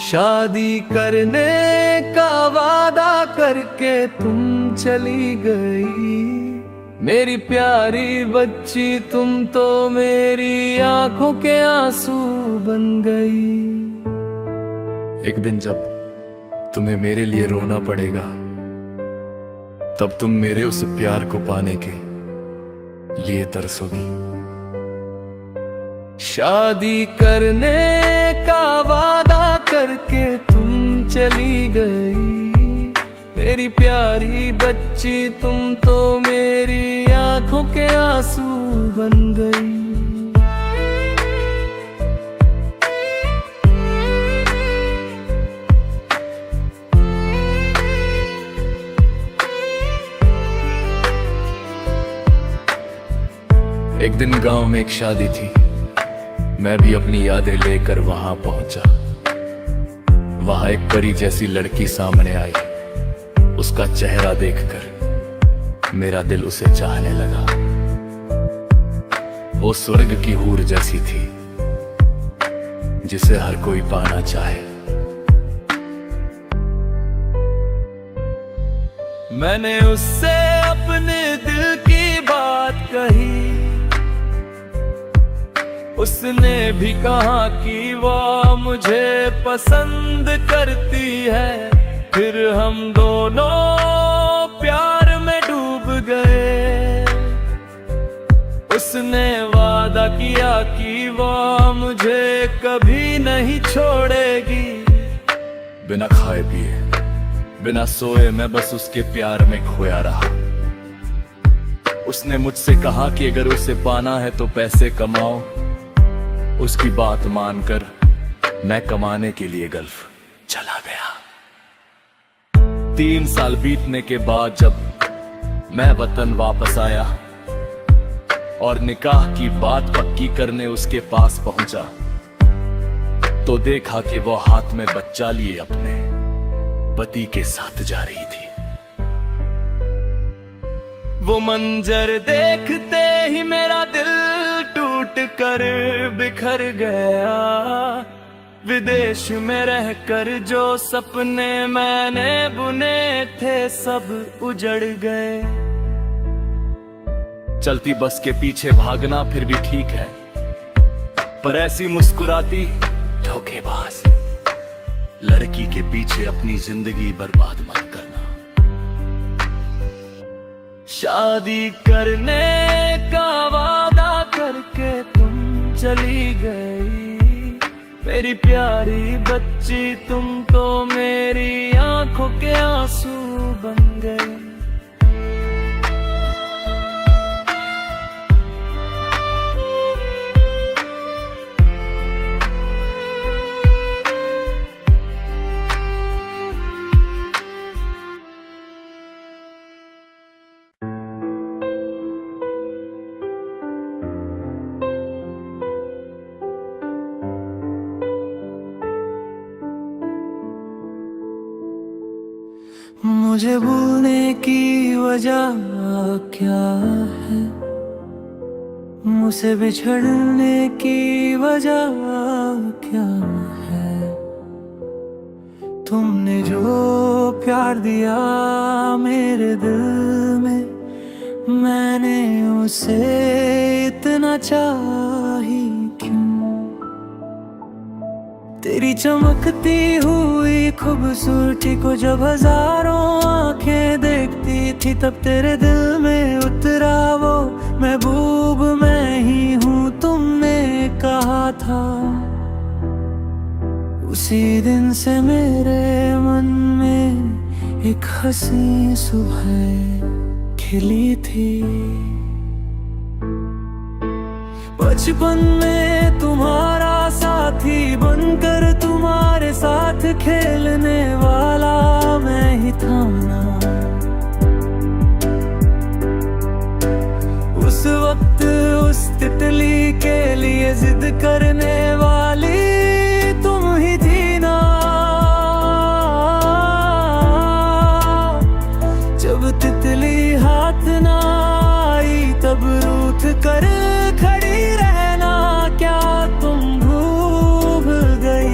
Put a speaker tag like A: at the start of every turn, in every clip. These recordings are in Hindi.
A: शादी करने का वादा करके तुम चली गई, मेरी प्यारी बच्ची तुम तो मेरी आंखों के आंसू बन गई। एक दिन जब तुम्हें मेरे लिए रोना पड़ेगा, तब तुम मेरे उस प्यार को पाने के लिए तरसोगी। शादी करने का वादा करके तुम चली गई, मेरी प्यारी बच्ची तुम तो मेरी आंखों के आंसू बन गई। एक दिन गांव में एक शादी थी, मैं भी अपनी यादें लेकर वहां पहुंचा। वहां एक परी जैसी लड़की सामने आई, उसका चेहरा देखकर मेरा दिल उसे चाहने लगा। वो स्वर्ग की हूर जैसी थी, जिसे हर कोई पाना चाहे। मैंने उससे अपने दिल की बात कही, उसने भी कहा कि वो मुझे पसंद करती है। फिर हम दोनों प्यार में डूब गए। उसने वादा किया कि वो मुझे कभी नहीं छोड़ेगी। बिना खाए पिए, बिना सोए मैं बस उसके प्यार में खोया रहा। उसने मुझसे कहा कि अगर उसे पाना है तो पैसे कमाओ। उसकी बात मानकर मैं कमाने के लिए गल्फ चला गया। 3 साल बीतने के बाद जब मैं वतन वापस आया और निकाह की बात पक्की करने उसके पास पहुंचा, तो देखा कि वो हाथ में बच्चा लिए अपने पति के साथ जा रही थी। वो मंजर देखते ही मेरा दिल टूट कर बिखर गया। विदेश में रहकर जो सपने मैंने बुने थे सब उजड़ गए। चलती बस के पीछे भागना फिर भी ठीक है, पर ऐसी मुस्कुराती धोखेबाज लड़की के पीछे अपनी जिंदगी बर्बाद मत करना। शादी करने का वादा करके तुम चली गई, मेरी प्यारी बच्ची तुम तो मेरी आंखों के आंसू बन गई। मुझे भूलने की वजह क्या है, मुझसे बिछड़ने की वजह क्या है। तुमने जो प्यार दिया मेरे दिल में, मैंने उसे इतना चाही क्यों। तेरी चमकती हुई खूबसूरती को जब हजारों आंखें देखती थी, तब तेरे दिल में उतरा वो महबूब मैं ही हूँ तुमने कहा था। उसी दिन से मेरे मन में एक हंसी सुबह खिली थी। बचपन में तुम्हारा साथी बनकर तुम्हारे साथ खेलने वाला मैं ही था ना। उस वक्त उस तितली के लिए जिद करने वाली तुम ही थी ना। जब तितली हाथ ना आई तब रूठ कर खड़ी रहना क्या तुम भूल गई।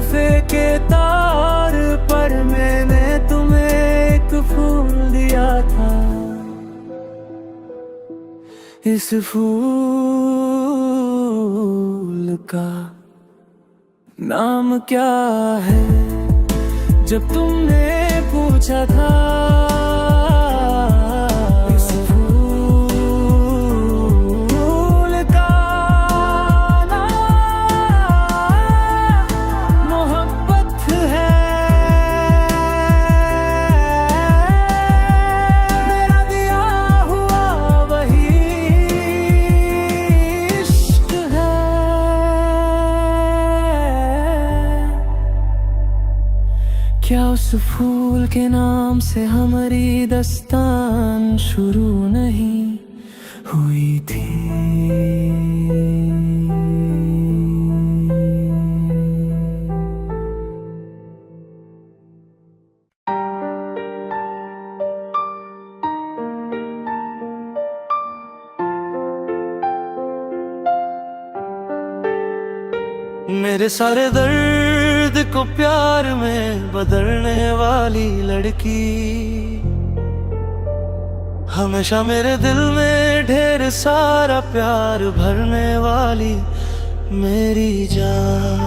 A: तोहफे के तार पर मैंने तुम्हें एक फूल दिया था। इस फूल का नाम क्या है? जब तुमने पूछा था, इस फूल का नाम मोहब्बत है। मेरा दिया हुआ वही इश्क है। क्या उस फूल के नाम से हमारी दास्तान शुरू नहीं हुई थी? मेरे सारे दर्द को प्यार में बदलने वाली लड़की, हमेशा मेरे दिल में ढेर सारा प्यार भरने वाली मेरी जान।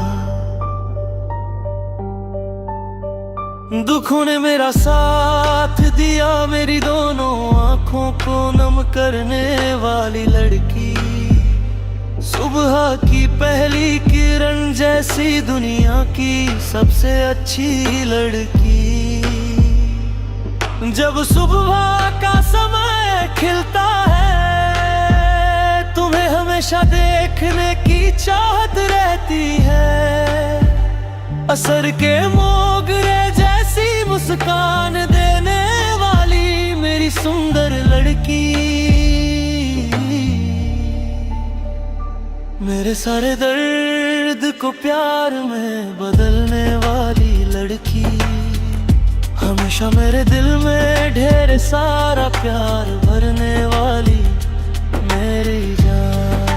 A: दुखों ने मेरा साथ दिया, मेरी दोनों आंखों को नम करने वाली लड़की, सुबह की पहली किरण जैसी दुनिया की सबसे अच्छी लड़की। जब सुबह का समय खिलता है, तुम्हें हमेशा देखने की चाहत रहती है। असर के मोगरे जैसी मुस्कान देने वाली मेरी सुंदर लड़की, मेरे सारे दर्द को प्यार में बदलने वाली लड़की, हमेशा मेरे दिल में ढेर सारा प्यार भरने वाली मेरी जान।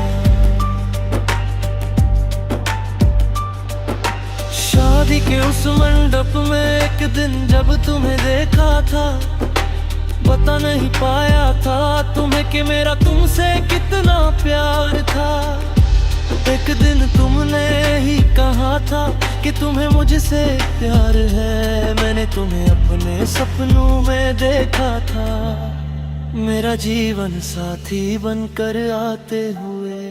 A: शादी के उस मंडप में एक दिन जब तुम्हें देखा था, बता नहीं पाया था तुम्हें कि मेरा तुमसे कितना प्यार था। एक दिन तुमने ही कहा था कि तुम्हें मुझसे प्यार है। मैंने तुम्हें अपने सपनों में देखा था, मेरा जीवन साथी बनकर आते हुए।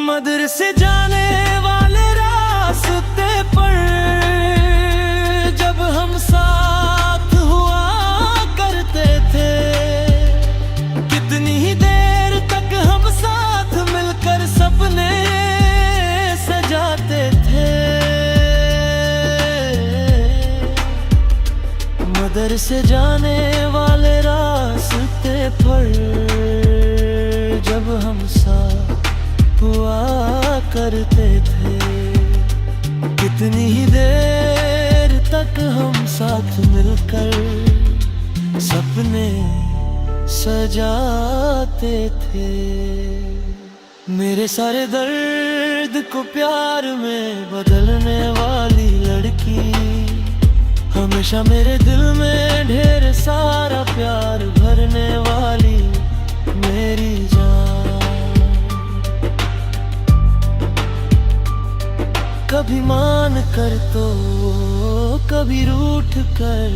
A: मदरसे जाने वाले रास्ते पर जब हम साथ हुआ करते थे, कितनी ही देर तक हम साथ मिलकर सपने सजाते थे। मदरसे जाने वाले रास्ते पर जब हम साथ हुआ करते थे, कितनी ही देर तक हम साथ मिलकर सपने सजाते थे। मेरे सारे दर्द को प्यार में बदलने वाली लड़की, हमेशा मेरे दिल में ढेर सारा प्यार भरने वाली मेरी जान। कभी मान कर तो कभी रूठ कर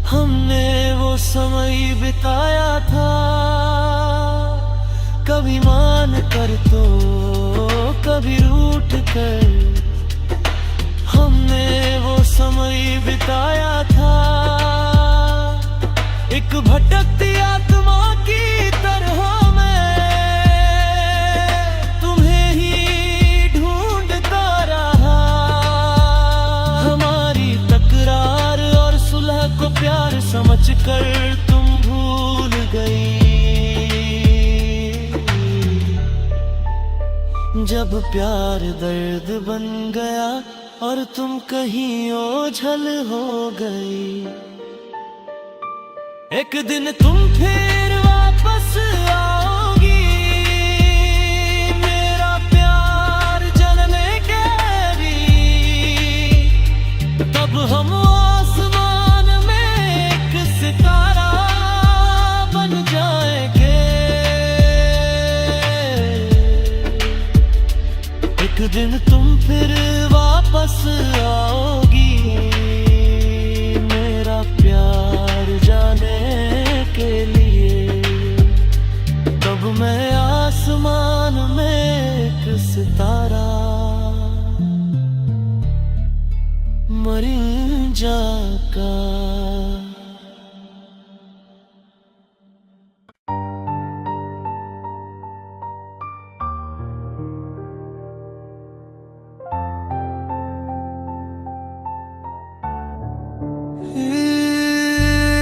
A: हमने वो समय बिताया था। कभी मान कर तो कभी रूठ कर हमने वो समय बिताया था। एक भटकती आत्मा की तरह मैं तुम्हें ही ढूंढता रहा। हमारी तकरार और सुलह को प्यार समझकर तुम भूल गई। जब प्यार दर्द बन गया और तुम कहीं ओझल हो गई, एक दिन तुम फिर वापस आओगी। मेरा प्यार जनने के
B: एक दिन तुम फिर वापस आओगी मेरा प्यार जाने के लिए। तब मैं आसमान में एक सितारा मरिंजा का।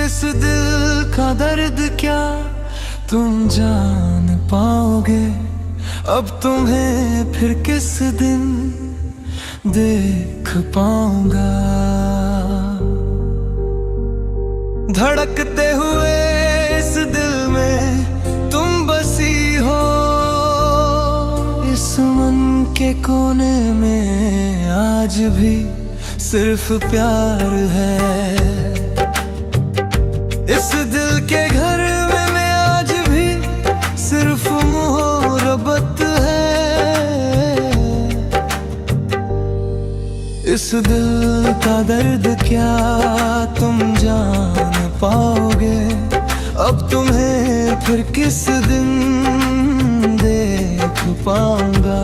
A: इस दिल का दर्द क्या तुम जान पाओगे, अब तुम्हें फिर किस दिन देख पाऊंगा। धड़कते हुए इस दिल में तुम बसी हो, इस मन के कोने में आज भी सिर्फ प्यार है। इस दिल के घर में मैं आज भी सिर्फ मोहब्बत है। इस दिल का दर्द क्या तुम जान पाओगे, अब तुम्हें फिर किस दिन देख पाऊंगा।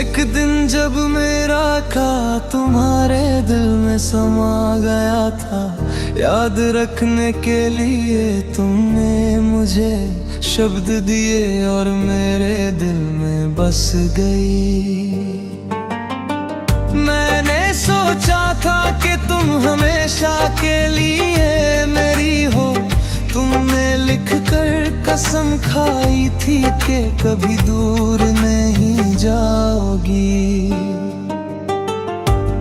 A: एक दिन जब मेरा का तुम्हारे दिल में समा गया था, याद रखने के लिए तुमने मुझे शब्द दिए और मेरे दिल में बस गई। मैंने सोचा था कि तुम हमेशा के लिए मेरी हो, तुमने लिख कर कसम खाई थी कि कभी दूर नहीं जाओगी।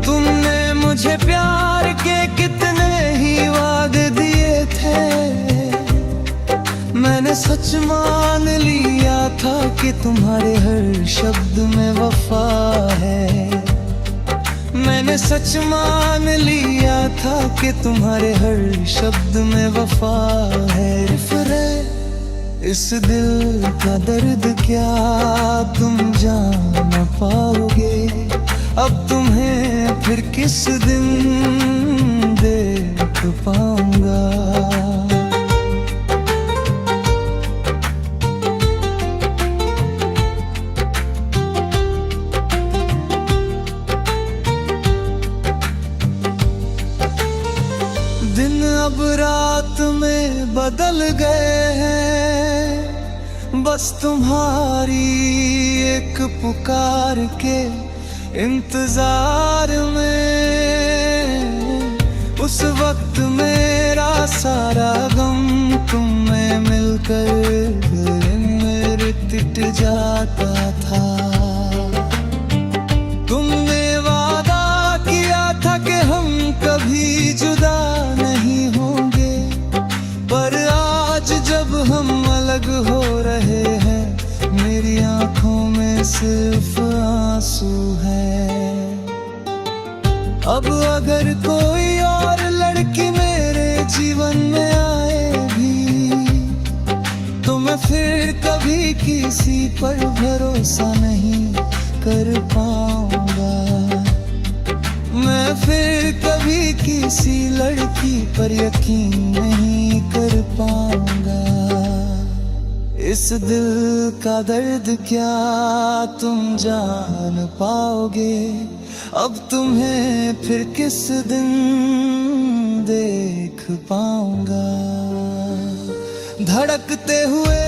A: तुमने मुझे प्यार के कितने ही वादे दिए थे, मैंने सच मान लिया था कि तुम्हारे हर शब्द में वफा है। मैंने सच मान लिया था कि तुम्हारे हर शब्द में वफा है। फिरे इस दिल का दर्द क्या तुम जान पाओगे, अब तुम्हें फिर किस दिन देख पाऊंगा। दिन अब रात में बदल गए हैं, बस तुम्हारी एक पुकार के इंतजार में। उस वक्त मेरा सारा गम तुम में मिलकर मेरे तिट जाता था। तुमने वादा किया था कि हम कभी जुदा नहीं होंगे, पर आज जब हम अलग हो रहे हैं मेरी आंखों में सिर्फ आंसू है। अब अगर कोई और लड़की मेरे जीवन में आए भी, तो मैं फिर कभी किसी पर भरोसा नहीं कर पाऊंगा। मैं फिर कभी किसी लड़की पर यकीन नहीं कर पाऊंगा। इस दिल का दर्द क्या तुम जान पाओगे, अब तुम्हें फिर किस दिन देख पाऊंगा। धड़कते हुए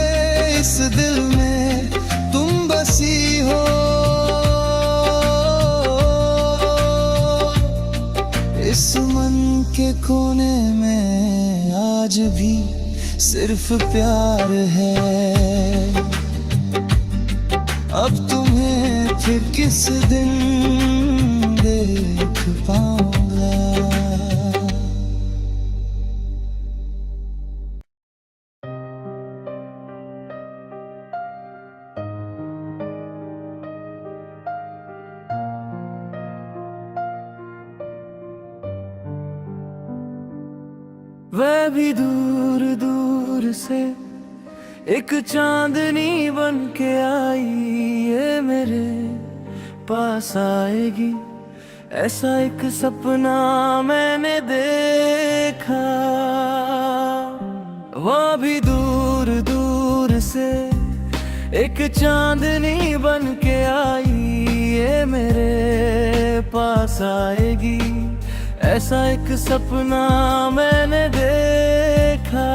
A: इस दिल में तुम बसी हो, इस मन के कोने में आज भी सिर्फ प्यार है। अब तुम्हें फिर किस दिन देख पाऊंगा। वह भी दूर दूर से एक चांदनी बन के आई, ये मेरे पास आएगी, ऐसा एक सपना मैंने देखा। वह भी दूर दूर से एक चांदनी बन के आई, ये मेरे पास आएगी, ऐसा एक सपना मैंने देखा।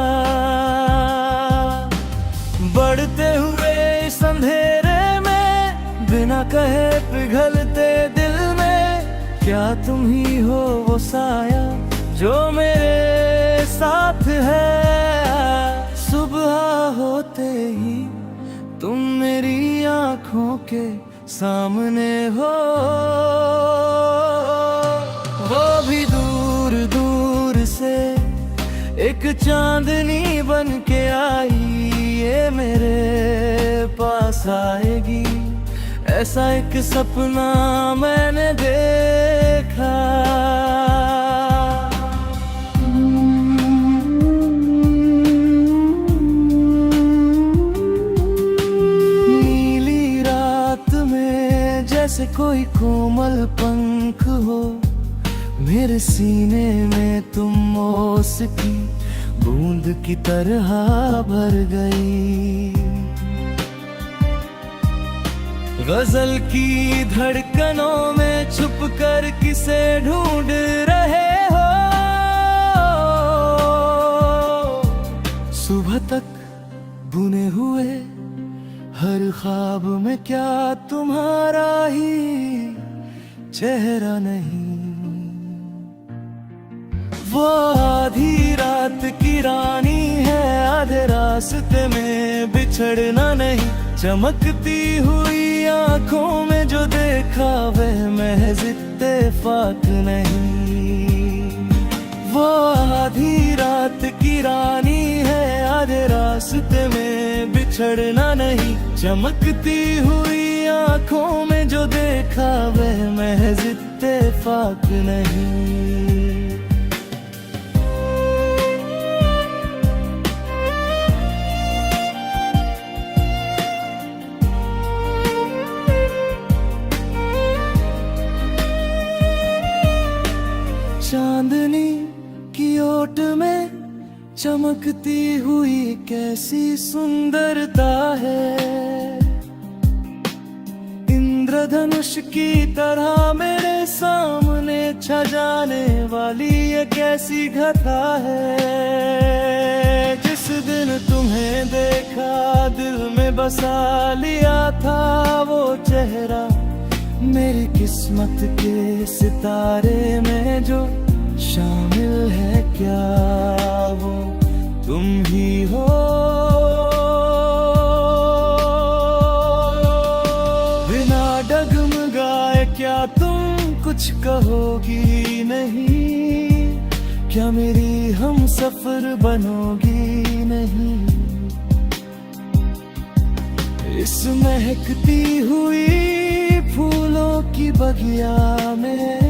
A: बढ़ते हुए इस अंधेरे में बिना कहे पिघलते दिल में, क्या तुम ही हो वो साया जो मेरे साथ है। सुबह होते ही तुम मेरी आँखों के सामने हो। वो भी दूर दूर से एक चांदनी बन के आई, ये मेरे पास आएगी, ऐसा एक सपना मैंने देखा। नीली रात में जैसे कोई कोमल पंख हो, मेरे सीने में तुम ओस की बूंद की तरह भर गई। गजल की धड़कनों में छुप कर किसे ढूंढ रहे हो। सुबह तक बुने हुए हर ख्वाब में क्या तुम्हारा ही चेहरा नहीं। वो आधी रात की रानी है, आधे रास्ते में बिछड़ना नहीं। चमकती हुई आंखों में जो देखा वह महज इत्तेफाक नहीं। वो आधी रात की रानी है, आधे रास्ते में बिछड़ना नहीं। चमकती हुई आंखों में जो देखा वह महज इत्तेफाक नहीं। चांदनी की ओट में चमकती हुई कैसी सुंदरता है। इंद्रधनुष की तरह मेरे सामने छा जाने वाली ये कैसी घटा है। जिस दिन तुम्हें देखा दिल में बसा लिया था वो चेहरा, मेरी किस्मत के सितारे में जो शामिल है क्या वो तुम ही हो। बिना डगमगाए क्या तुम कुछ कहोगी नहीं, क्या मेरी हम सफर बनोगी नहीं। इस महकती हुई फूलों की बगिया में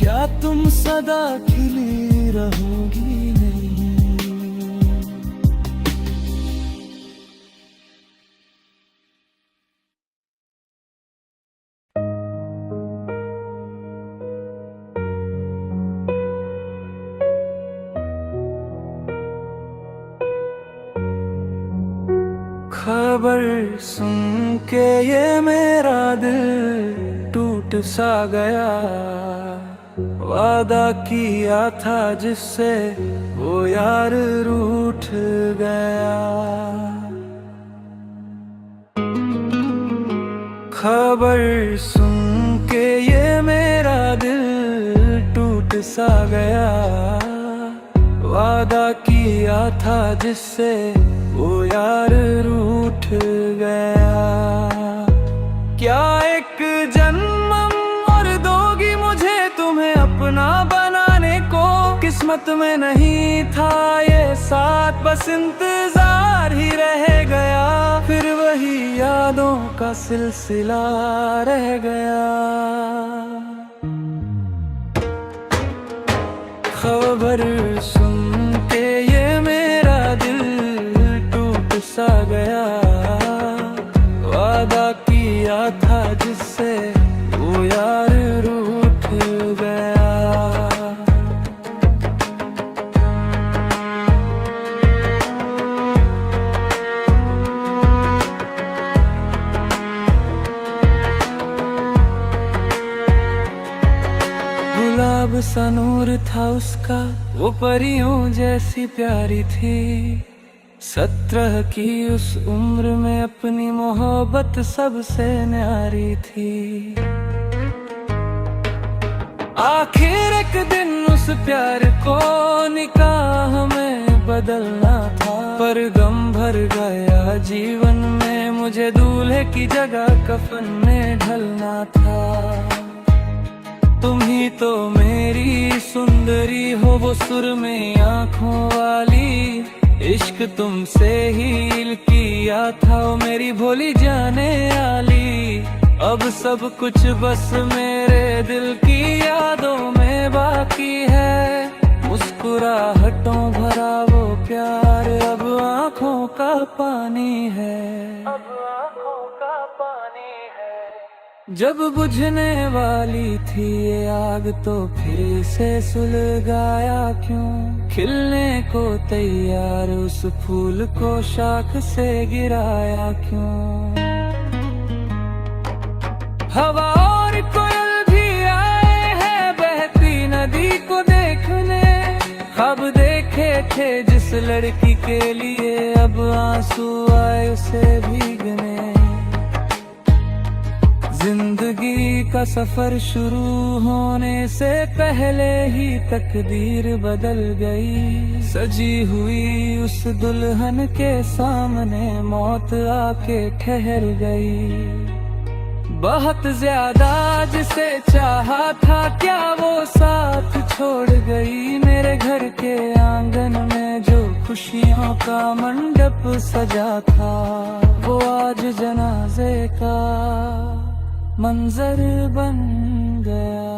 A: क्या तुम सदा खिली रहोगी नहीं। खबर सुन के ये मेरा दिल टूट सा गया। वादा किया था जिससे वो यार रूठ गया। खबर सुन के ये मेरा दिल टूट सा गया। वादा किया था जिससे वो यार रूठ गया। क्या एक जन्म और दोगी मुझे तुम्हें अपना बनाने को। किस्मत में नहीं था ये साथ, बस इंतजार ही रह गया। फिर वही यादों का सिलसिला रह गया। खबर पर सुन के ये मेरा दिल टूट सा गया। वादा किया था जिससे वो यार रूठ गया। गुलाब सा नूर था उसका, वो परियों जैसी प्यारी थी। 17 की उस उम्र में अपनी मोहब्बत सबसे न्यारी थी। आखिर एक दिन उस प्यार को निकाह में बदलना था, पर गम भर गया जीवन में, मुझे दूल्हे की जगह कफन में ढलना था। तुम ही तो मेरी सुंदरी हो, वो सुर में आँखों वाली, इश्क तुमसे ही किया था, वो मेरी भोली जाने वाली। अब सब कुछ बस मेरे दिल की यादों में बाकी है। मुस्कुराहटों भरा वो प्यार अब आँखों का पानी है, अब आँखों का पानी है। जब बुझने वाली थी ये आग तो फिर से सुलगाया क्यों? खिलने को तैयार उस फूल को शाख से गिराया क्यों? हवा और कोयल भी आए हैं बहती नदी को देखने। ख्वाब देखे थे जिस लड़की के लिए, अब आंसू आए उसे भीगने। जिंदगी का सफर शुरू होने से पहले ही तकदीर बदल गई। सजी हुई उस दुल्हन के सामने मौत आके ठहर गई। बहुत ज्यादा जिसे चाहा था क्या वो साथ छोड़ गई। मेरे घर के आंगन में जो खुशियों का मंडप सजा था, वो आज जनाजे का मंजर बन गया।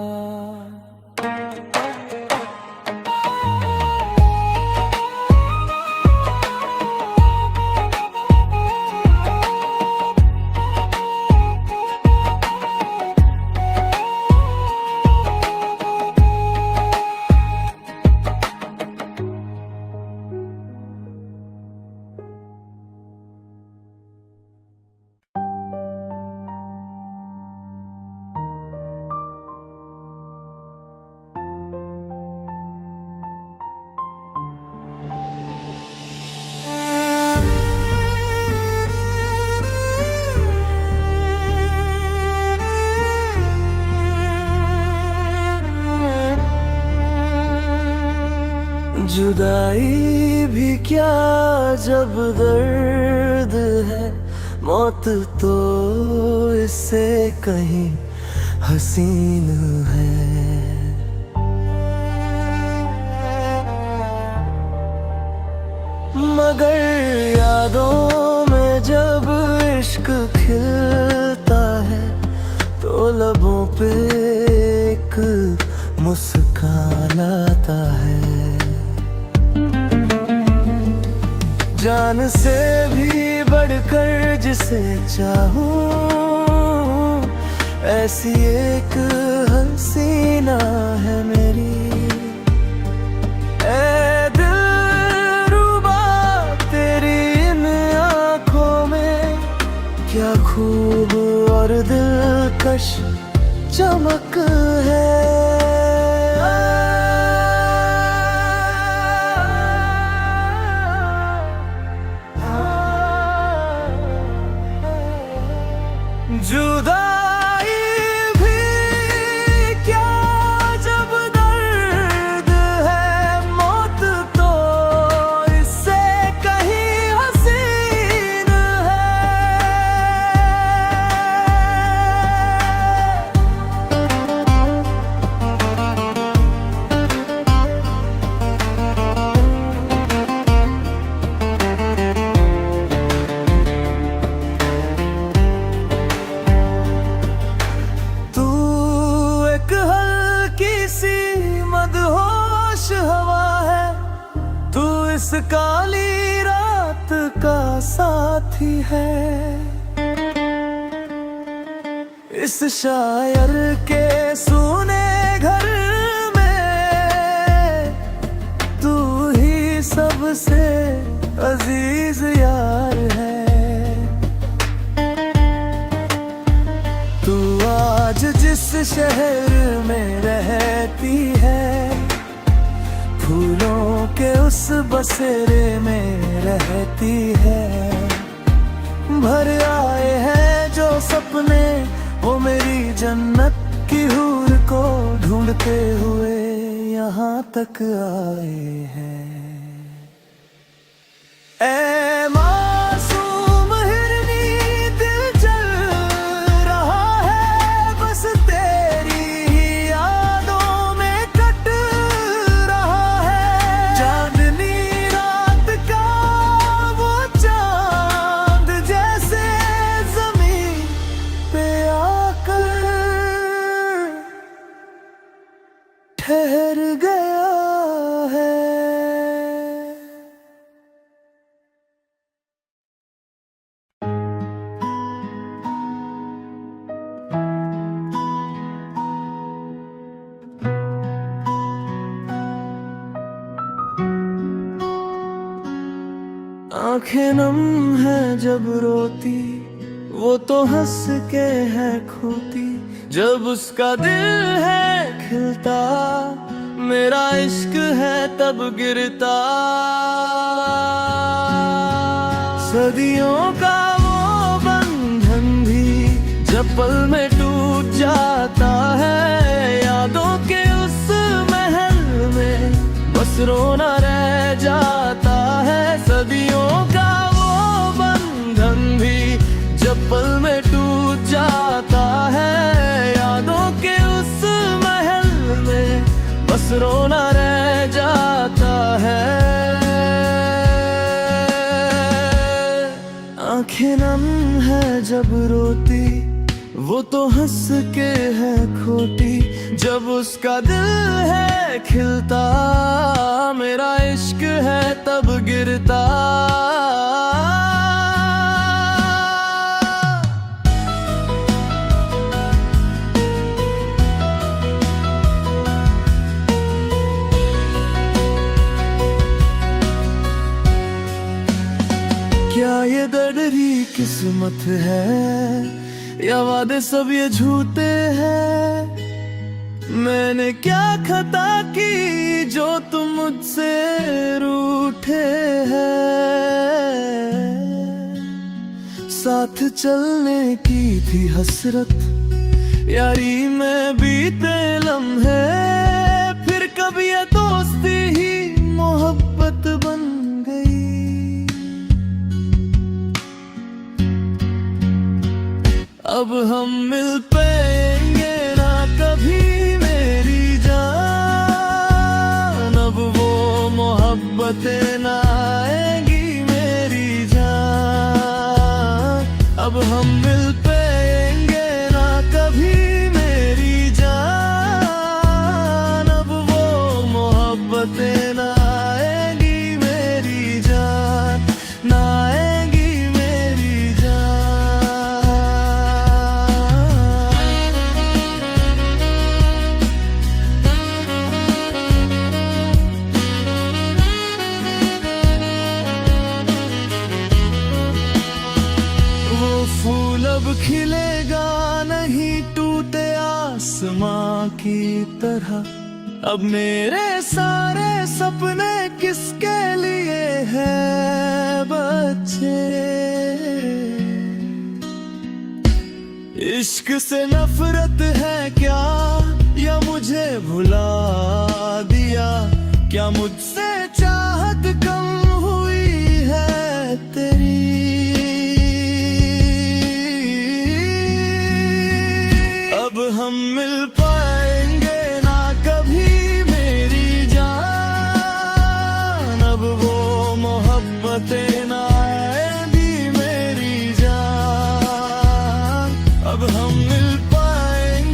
A: जुदाई भी क्या जब दर्द है, मौत तो इससे कहीं हसीन है। मगर यादों में जब इश्क खिलता है, तो लबों पे एक मुस्कान आता है। जान से भी बढ़कर जिसे चाहूं, ऐसी एक हसीना है मेरी। ऐ दिलरुबा तेरी इन आँखों में क्या खूब और दिलकश चमक है। जुदाई भी क्या जब दर्द है, मौत तो इससे कहीं हसीन है। काली रात का साथी है। इस शायर के सुने घर में तू ही सबसे अजीज यार है। तू आज जिस शहर में रहती है, फूलों के उस बसेरे में रहती है। भर आए हैं जो सपने वो मेरी जन्नत की हूर को ढूंढते हुए यहाँ तक आए हैं। ऐ मासूम हिरनी दिल चल रहा है, बस तेरी ही यादों में कट रहा है। चांदनी रात का वो चांद जैसे जमीन पे आकर ठहर गया है। आंखें नम है जब रोती, वो तो हंस के है खोती। जब उसका दिल है खिलता, मेरा इश्क है तब गिरता। सदियों का वो बंधन भी जब पल में टूट जाता है। यादों के उस महल में बस रोना रह जाता है। सदियों का वो बंधन भी जब पल में टूट जाता है। यादों के उस महल में बस रोना रह जाता है। आंखें नम है जब रोती, वो तो हंस के है खोटी। जब उसका दिल है खिलता, मेरा इश्क है तब गिरता। क्या ये दर्दरी किस्मत है या वादे सब ये झूठे हैं? मैंने क्या खता की जो तुम मुझसे रूठे हैं? साथ चलने की थी हसरत, यारी में बीते लम्हे। फिर कभी ये दोस्ती ही मोहब्बत बन गई। अब हम मिल पाएंगे ना कभी मेरी जान। अब वो मोहब्बतें ना आएंगी मेरी जान। अब हम मिल पाएंगे ना कभी मेरी जान। अब वो मोहब्बतें ना आएंगी मेरी जान, ना आएंगी मेरी फूल अब खिलेगा नहीं टूटे आसमां की तरह। अब मेरे सारे सपने किसके लिए हैं बच्चे? इश्क से नफरत है क्या या मुझे भुला दिया? क्या मुझसे चाहत कम हुई है तेरी? अब हम मिल पाएंगे ना कभी मेरी जान। अब वो मोहब्बतें ना आएंगी मेरी जान। अब हम मिल पाएंगे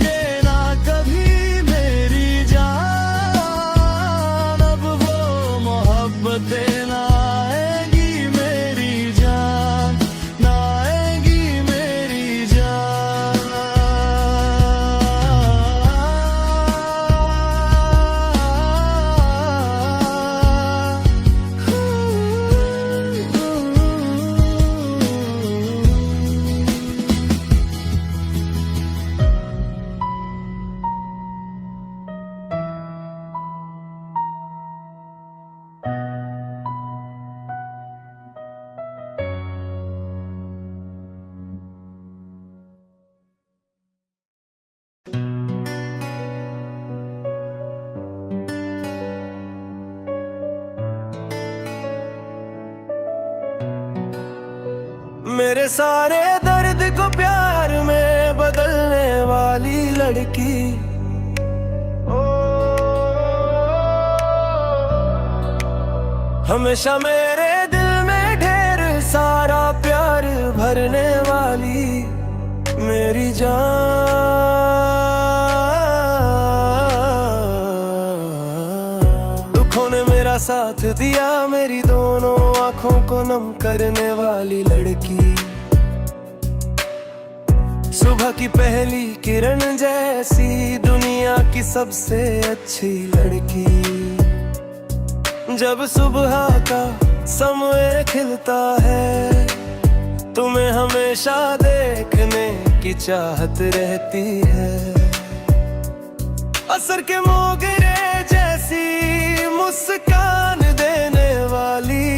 A: सारे दर्द को प्यार में बदलने वाली लड़की। हमेशा मेरे दिल में ढेर सारा प्यार भरने वाली मेरी जान। दुखों ने मेरा साथ दिया, मेरी दोनों आंखों को नम करने वाली लड़की। सुबह की पहली किरण जैसी दुनिया की सबसे अच्छी लड़की। जब सुबह का समय खिलता है, तुम्हें हमेशा देखने की चाहत रहती है। असर के मोगरे जैसी मुस्कान देने वाली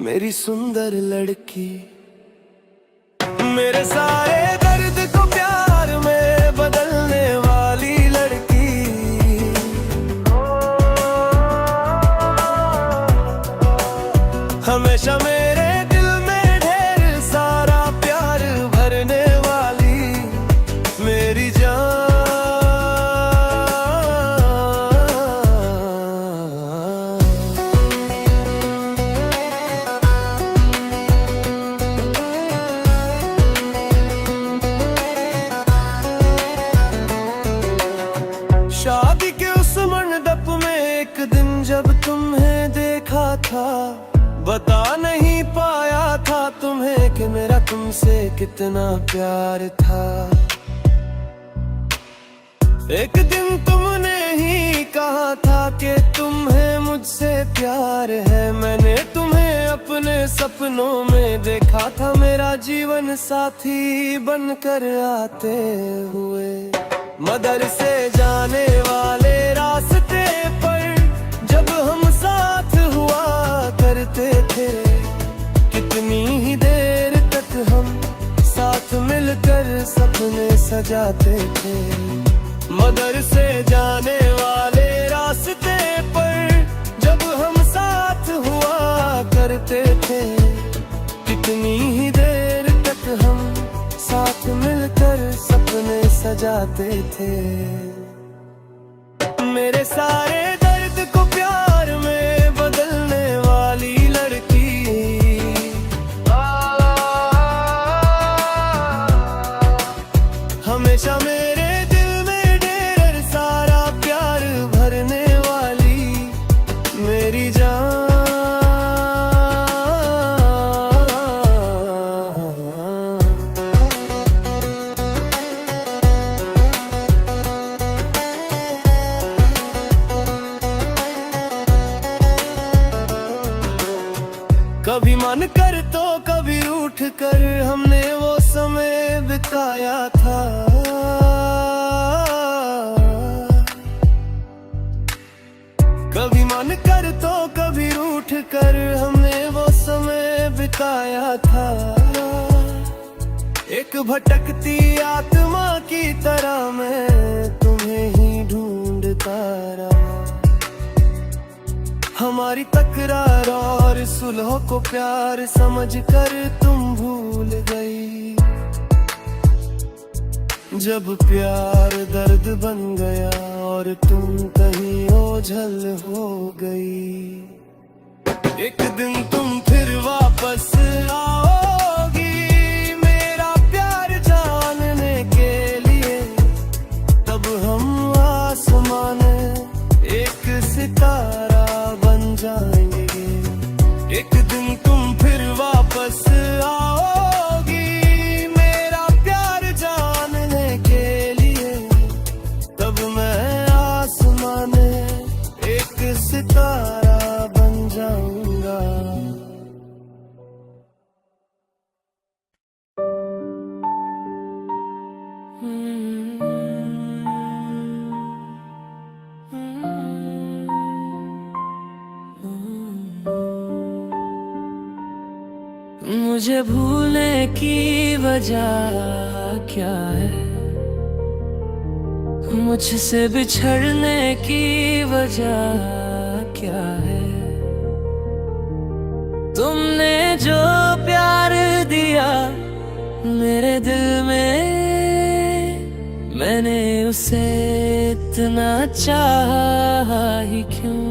A: मेरी सुंदर लड़की। मेरे सारे दर्द को प्यार में बदलने वाली लड़की। हमेशा मेरे दिल में ढेर सारा प्यार भरने वाली मेरी जान। शादी के उस मंडप में एक दिन जब तुम्हें देखा था, बता नहीं पाया था तुम्हें कि मेरा तुमसे कितना प्यार था। एक दिन तुमने ही कहा था कि तुम्हें मुझसे प्यार है। मैंने तुम्हें अपने सपनों में देखा था, मेरा जीवन साथी बनकर आते हुए। मदरसे जाने वाले रास्ते पर जब हम साथ हुआ करते थे, कितनी ही देर तक हम साथ मिलकर सपने सजाते थे। मदरसे जाने वाले रास्ते पर जब हम साथ हुआ करते थे, कितनी ही देर तक हम साथ मिलकर सपने सजाते थे। मेरे सारे दर्द को प्यार में बदलने वाली लड़की। हमेशा मेरे दिल में ढेर सारा प्यार भरने वाली मेरी जान। कभी मन कर तो कभी रूठ कर हमने वो समय बिताया था। कभी मन कर तो कभी रूठ कर हमने वो समय बिताया था। एक भटकती आत्मा की तरह मैं तुम्हें ही ढूंढता रहा। हमारी तकरार और सुलह को प्यार समझकर तुम भूल गई। जब प्यार दर्द बन गया और तुम कहीं ओझल हो गई। एक दिन तुम फिर वापस आओगी मेरा प्यार जानने के लिए। तब हम आसमान एक सितारा बन जाएंगे। एक दिन तुम फिर वापस आओगी मेरा प्यार जानने के लिए। तब मैं आसमान एक सितारा बन जाऊंगा।
B: मुझे भूलने की वजह क्या है, मुझसे बिछड़ने की वजह क्या है। तुमने जो प्यार दिया मेरे दिल में, मैंने उसे इतना चाहा ही क्यों।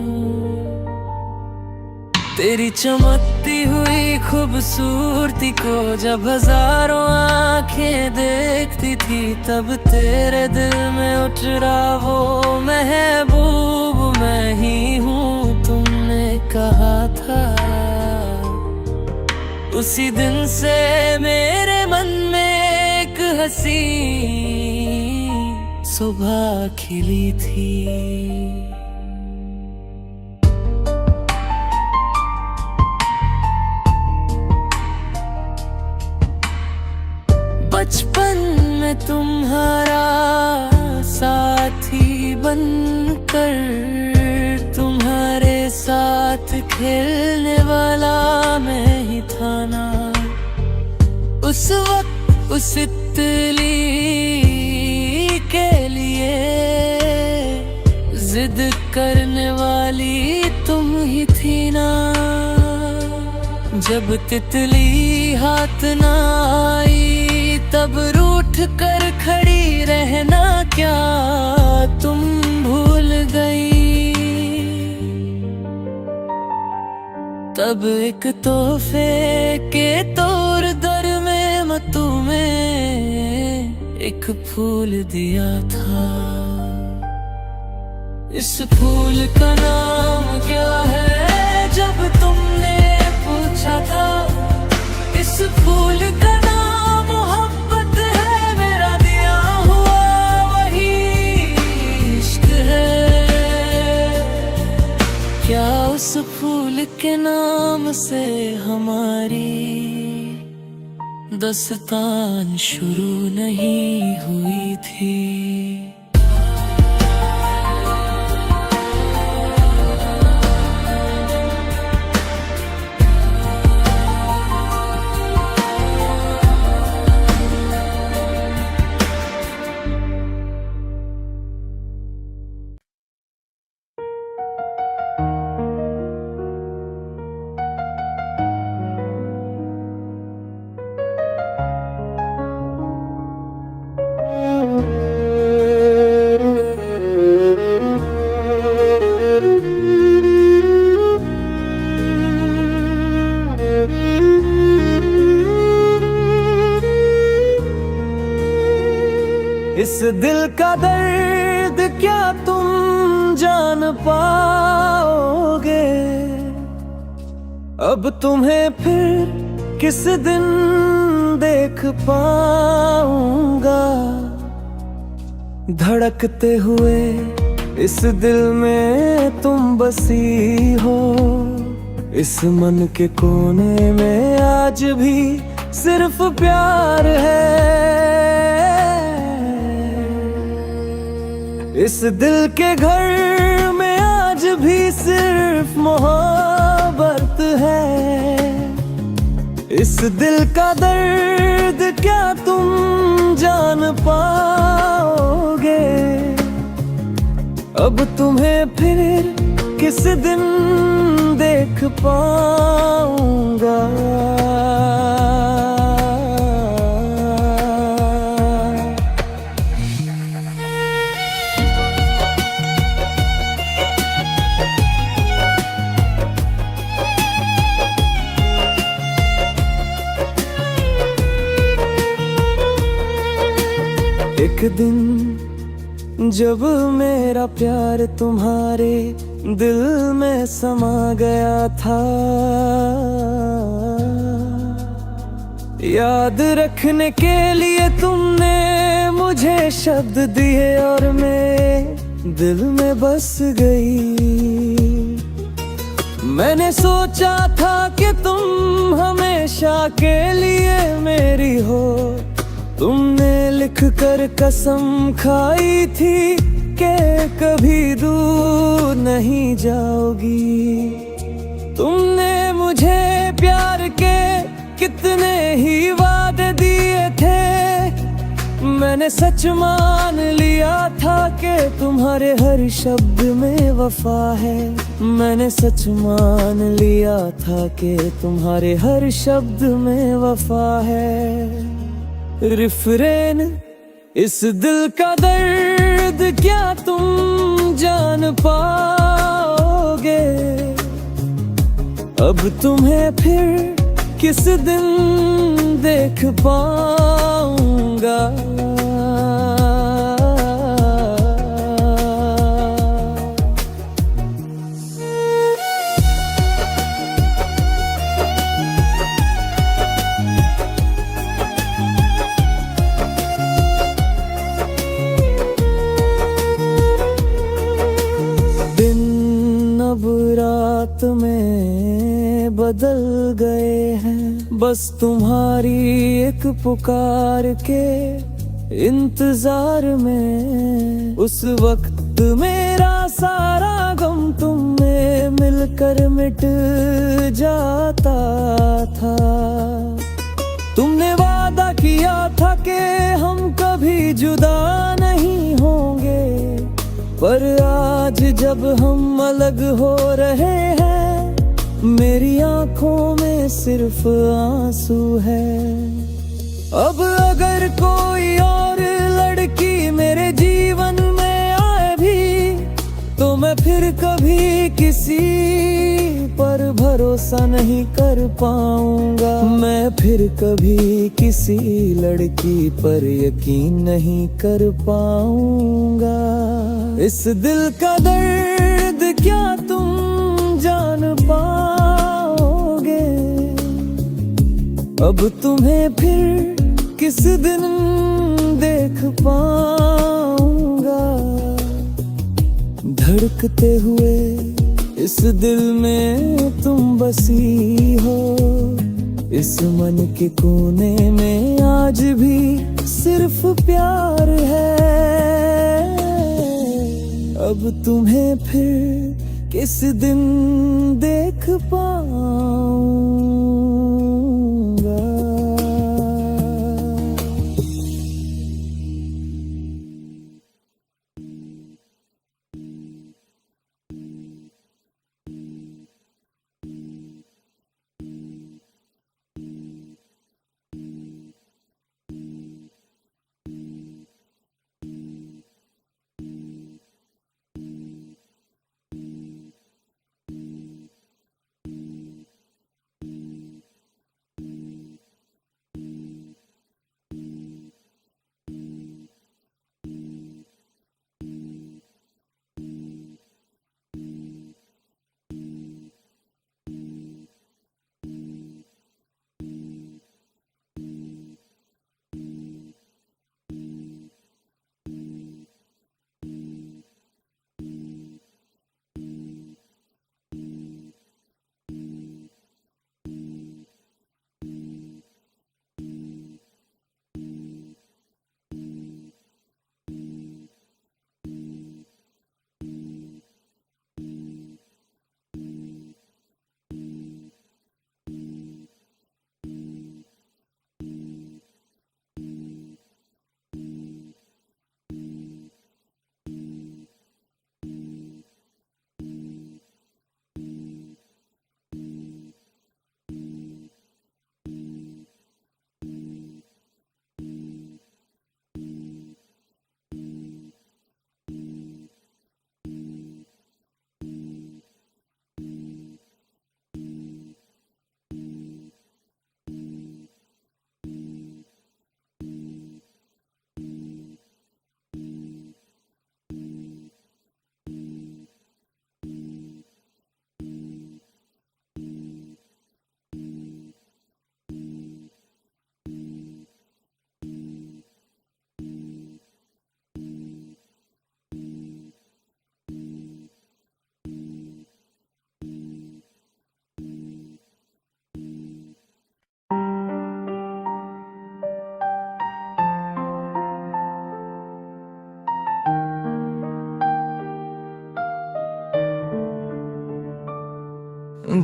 B: तेरी चमकती हुई खूबसूरती को जब हजारों आंखें देखती थी, तब तेरे दिल में उठ रहा वो महबूब मैं ही हूँ, तुमने कहा था। उसी दिन से मेरे मन में एक हंसी सुबह खिली थी। बचपन में तुम्हारा साथी बनकर, तुम्हारे साथ खेलने वाला मैं ही था ना। उस वक्त उस तितली के लिए जिद करने वाली तुम ही थी ना। जब तितली हाथ ना आई, तब रूठ कर खड़ी रहना क्या तुम भूल गई। तब एक तोहफे के तौर दर में मैं तुम्हें एक फूल दिया था। इस फूल का नाम क्या है जब तुमने पूछा था। इस फूल का नाम मोहब्बत है, मेरा दिया हुआ वही इश्क है। क्या उस फूल के नाम से हमारी दास्तान शुरू नहीं हुई थी।
A: इस दिल का दर्द क्या तुम जान पाओगे। अब तुम्हें फिर किस दिन देख पाऊंगा। धड़कते हुए इस दिल में तुम बसी हो। इस मन के कोने में आज भी सिर्फ प्यार है। इस दिल के घर में आज भी सिर्फ मोहब्बत है। इस दिल का दर्द क्या तुम जान पाओगे। अब तुम्हें फिर किस दिन देख पाऊंगा। एक दिन जब मेरा प्यार तुम्हारे दिल में समा गया था। याद रखने के लिए तुमने मुझे शब्द दिए और मेरे दिल में बस गई। मैंने सोचा था कि तुम हमेशा के लिए मेरी हो। तुमने लिख कर कसम खाई थी कि कभी दूर नहीं जाओगी। तुमने मुझे प्यार के कितने ही वादे दिए थे,
B: मैंने सच मान लिया था कि तुम्हारे हर शब्द में वफा है। मैंने सच मान लिया था कि तुम्हारे हर शब्द में वफा है। रिफ्रेन इस दिल का दर्द क्या तुम जान पाओगे? अब तुम्हें फिर किस दिन देख पाऊंगा? दिन अब रात में बदल गए हैं, बस तुम्हारी एक पुकार के इंतजार में। उस वक्त मेरा सारा गम तुमने मिलकर मिट जाता था। तुमने वादा किया था कि हम कभी जुदा नहीं होंगे, पर आज जब हम अलग हो रहे हैं, मेरी आंखों में सिर्फ आंसू है। अब अगर कोई और लड़की मेरे जीवन में आए भी, तो मैं फिर कभी किसी पर भरोसा नहीं कर पाऊंगा। मैं फिर कभी किसी लड़की पर यकीन नहीं कर पाऊंगा। इस दिल का दर्द क्या तुम जान पाओगे? अब तुम्हें फिर किस दिन देख पाऊंगा? धड़कते हुए इस दिल में तुम बसी हो, इस मन के कोने में आज भी सिर्फ प्यार है। अब तुम्हें फिर किस दिन देख पाऊंगा?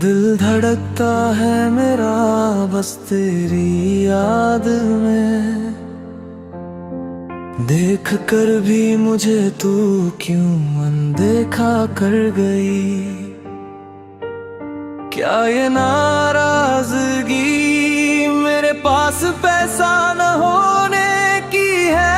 B: दिल धड़कता है मेरा बस तेरी याद में,
A: देख कर भी मुझे तू क्यों अनदेखा कर गई। क्या ये नाराजगी मेरे पास पैसा न होने की है।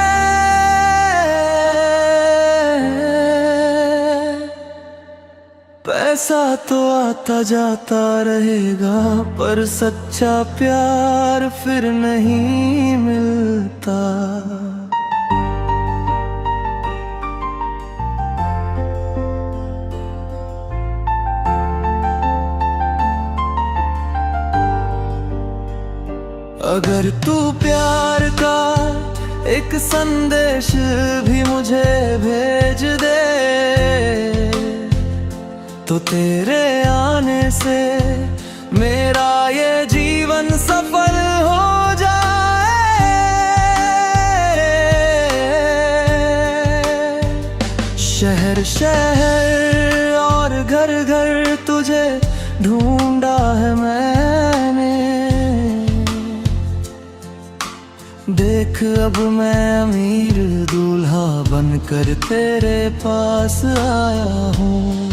A: पैसा तो आता जाता रहेगा पर सच्चा प्यार फिर नहीं मिलता। अगर तू प्यार का एक संदेश भी मुझे भेज दे तो तेरे आने से मेरा ये जीवन सफल हो जाए। शहर शहर और घर घर तुझे ढूंढा है मैंने। देख अब मैं अमीर दूल्हा बनकर तेरे पास आया हूँ।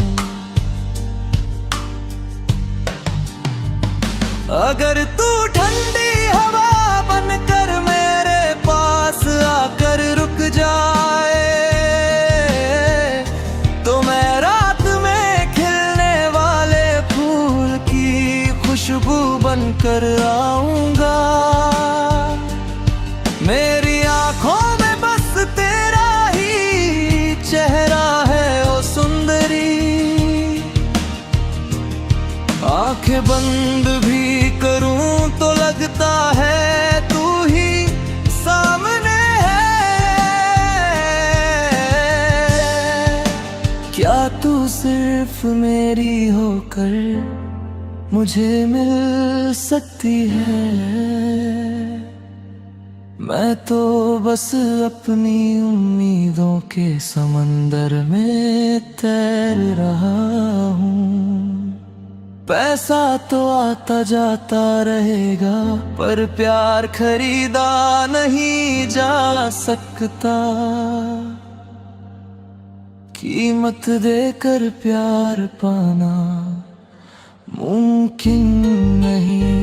A: अगर तू ठंडी हवा बनकर मेरे पास आकर रुक जाए तो मैं रात में खिलने वाले फूल की खुशबू बनकर आऊंगा। मेरी आंखों में बस तेरा ही चेहरा है ओ सुंदरी। आंखें बंद भी करूं तो लगता है तू ही सामने है। क्या तू सिर्फ मेरी होकर मुझे मिल सकती है। मैं तो बस अपनी उम्मीदों के समंदर में तैर रहा हूँ। पैसा तो आता जाता रहेगा पर प्यार खरीदा नहीं जा सकता। कीमत देकर प्यार पाना मुमकिन नहीं।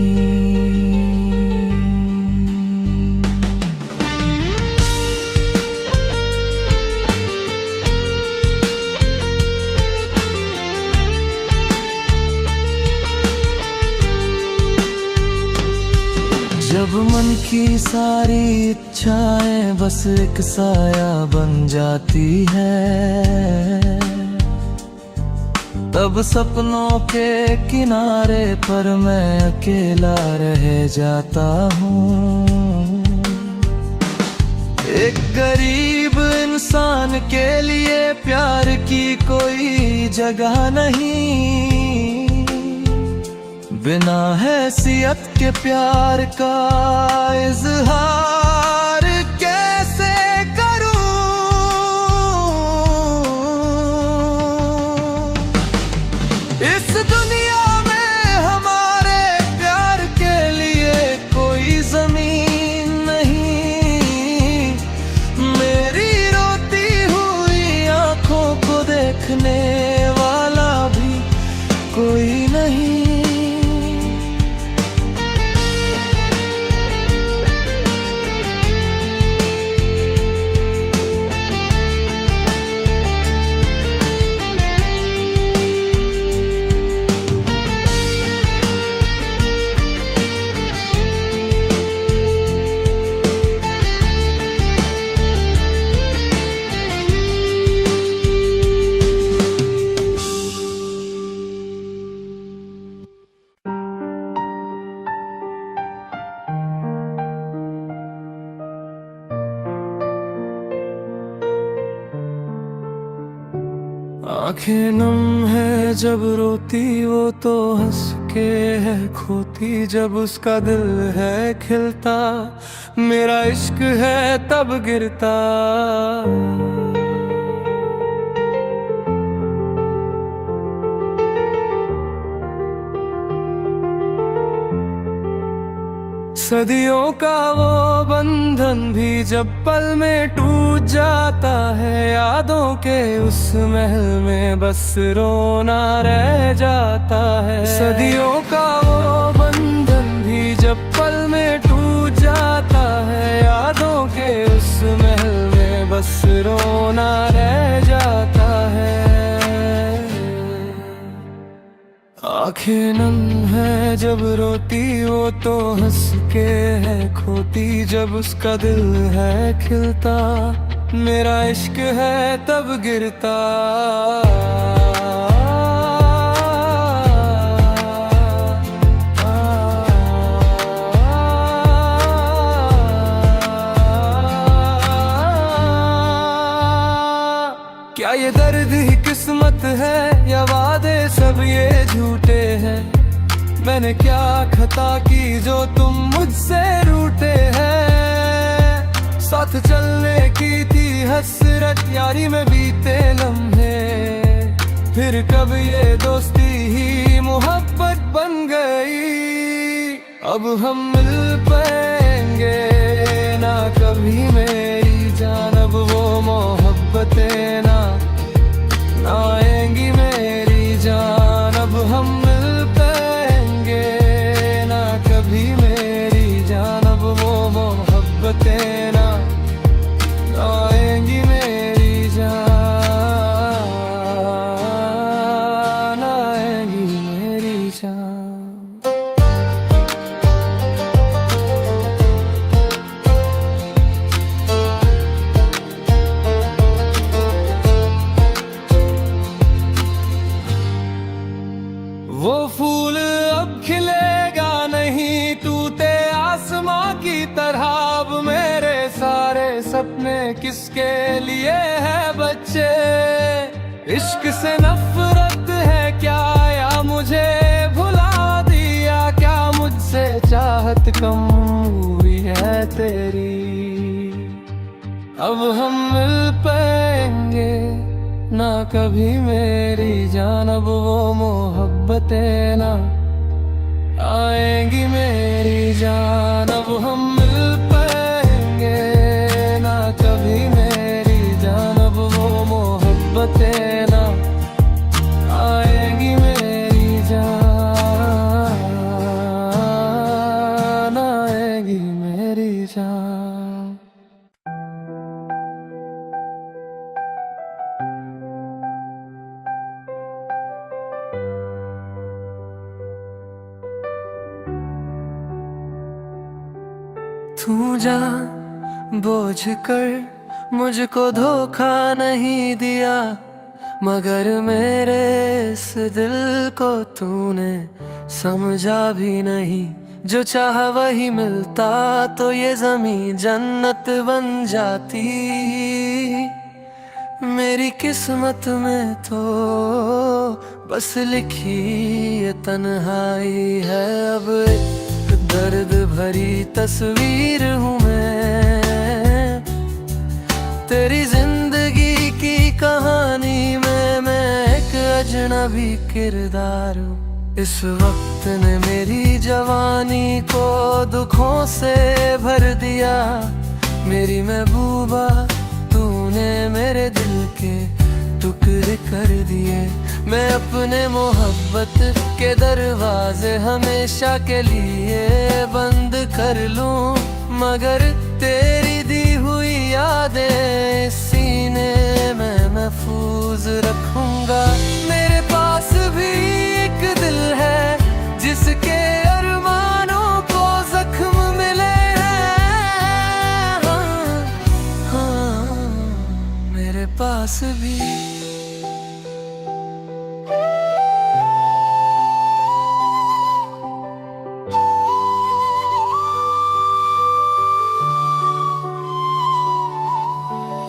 A: जब मन की सारी इच्छाएं बस एक साया बन जाती है तब सपनों के किनारे पर मैं अकेला रह जाता हूँ। एक गरीब इंसान के लिए प्यार की कोई जगह नहीं। बिना हैसियत के प्यार का इजहार कैसे करूं। इस दुनिया में हमारे प्यार के लिए कोई जमीन नहीं। मेरी रोती हुई आंखों को देखने वाला भी कोई नहीं। आंखें नम है जब रोती वो तो हंस के है खोती जब उसका दिल है खिलता मेरा इश्क है तब गिरता। सदियों का वो बंधन भी जब पल में टूट जाता है, यादों के उस महल में बस रोना रह जाता है। सदियों का वो बंधन भी जब पल में टूट जाता है, यादों के उस महल में बस रोना रह जाता है। आंखें नम है जब रोती वो तो हंस के है खोती, जब उसका दिल है खिलता मेरा इश्क है तब गिरता। क्या ये दर्द ही किस्मत है या वादे सब ये झूठे हैं? मैंने क्या खता की जो तुम मुझसे रूठे हैं? साथ चलने की थी हसरत यारी में बीते लम्हे, फिर कब ये दोस्ती ही मोहब्बत बन गई। अब हम मिल पाएंगे ना कभी मेरी जान, अब वो मोहब्बतें ना आएंगी मेरी जान। अब हम मिल पाएंगे ना कभी मेरी जान, अब वो मोहब्बतें ना आएंगी मेरी जान, आएंगी मेरी जान। वो फूल अब खिलेगा नहीं टूटे आसमां की तरह, अब मेरे सारे सपने किसके लिए है बच्चे? इश्क से नफरत है क्या या मुझे भुला दिया? क्या मुझसे चाहत कम हुई है तेरी? अब हम मिल पाएंगे ना कभी मेरी जान, अब वो मोहब्बतें ना आएंगी मेरी जान। अब हम मिल पाएंगे ना कभी मेरी जान, अब वो मोहब्बतें ना आएंगी मेरी जान, आएंगी मेरी जान। तू जान बोझ कर मुझको धोखा नहीं दिया, मगर मेरे इस दिल को तूने समझा भी नहीं। जो चाह वही मिलता तो ये ज़मीं जन्नत बन जाती, मेरी किस्मत में तो बस लिखी ये तन्हाई है। अब दर्द भरी तस्वीर हूँ मैं तेरी जिंदगी की कहानी में, मैं एक अजनबी किरदार हूँ। इस वक्त ने मेरी जवानी को दुखों से भर दिया, मेरी महबूबा तूने मेरे दिल के टुकड़े कर दिए। मैं अपने मोहब्बत के दरवाजे हमेशा के लिए बंद कर लूं, मगर तेरी दी हुई यादें सीने में महफूज रखूंगा। मेरे पास भी एक दिल है जिसके अरमानों को जख्म मिले हैं। हाँ, हाँ, मेरे पास भी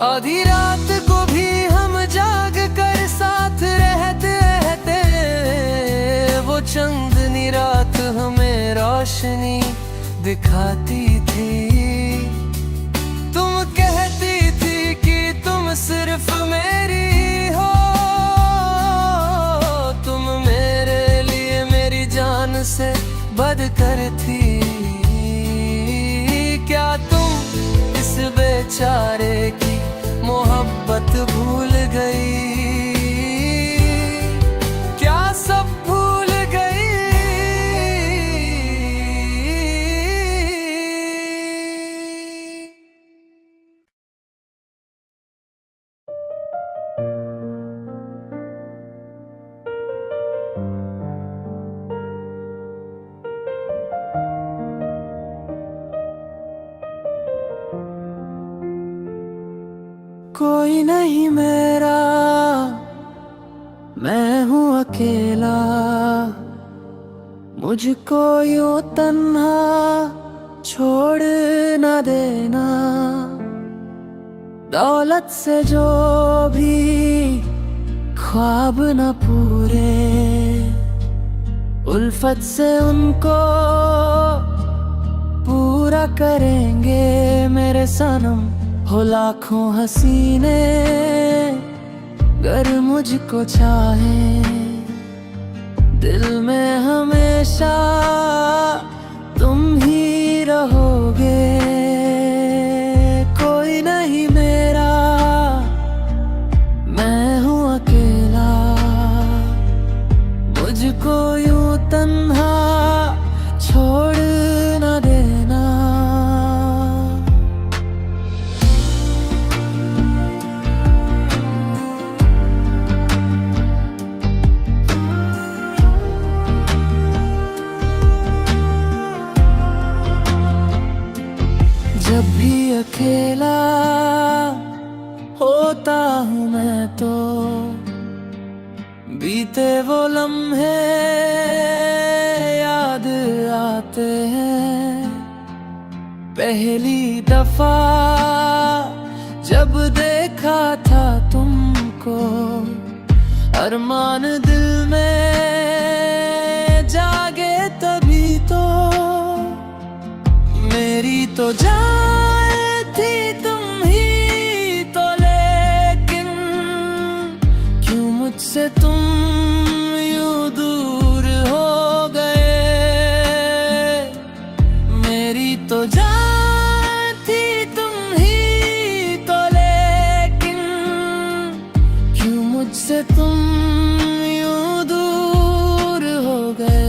A: आधी रात को भी हम जाग कर साथ रहते रहते, वो चंदनी रात हमें रोशनी दिखाती थी। तुम कहती थी कि तुम सिर्फ मेरी हो, तुम मेरे लिए मेरी जान से बढ़कर थी।
B: इशारे की मोहब्बत भूल गई, क्या सब भूल गई। कोई नहीं मेरा, मैं हूँ अकेला, मुझको यूं तन्हा छोड़ न देना। दौलत से जो भी ख्वाब न पूरे, उल्फत से उनको पूरा करेंगे मेरे सनम। हो लाखों हसीने गर मुझको चाहे, दिल में हमेशा तुम ही रहोगे। कोई नहीं मेरा, मैं हूँ अकेला, मुझको यूं तन्हा छोड़ न देना। जब भी अकेला होता हूँ मैं तो बीते वो लम्हे याद आते हैं। पहली दफा जब देखा था तुमको, अरमान दिल में जागे तभी तो। मेरी तो जान थी तुम ही तो, लेकिन क्यों मुझसे तुम यूं दूर हो गए। मेरी तो जान थी तुम ही तो, लेकिन क्यों मुझसे तुम यूं दूर हो गए।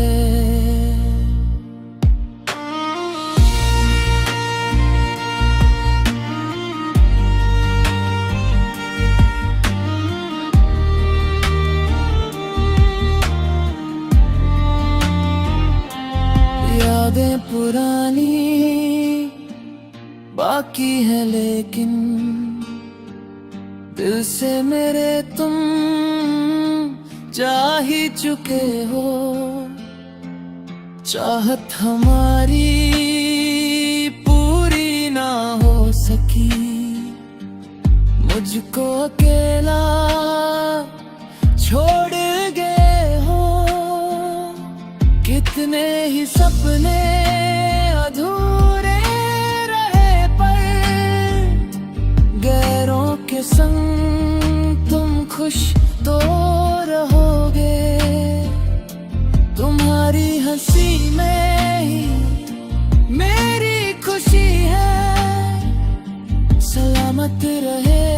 B: यादें पुरानी बाकी है, लेकिन दिल से मेरे तुम जा ही चुके हो। चाहत हमारी पूरी ना हो सकी, मुझको अकेला छोड़ गए हो। कितने ही सपने अधूरे रहे, पर गैरों के संग तुम खुश तो रहोगे। तुम्हारी हंसी में ही मेरी खुशी है, सलामत रहे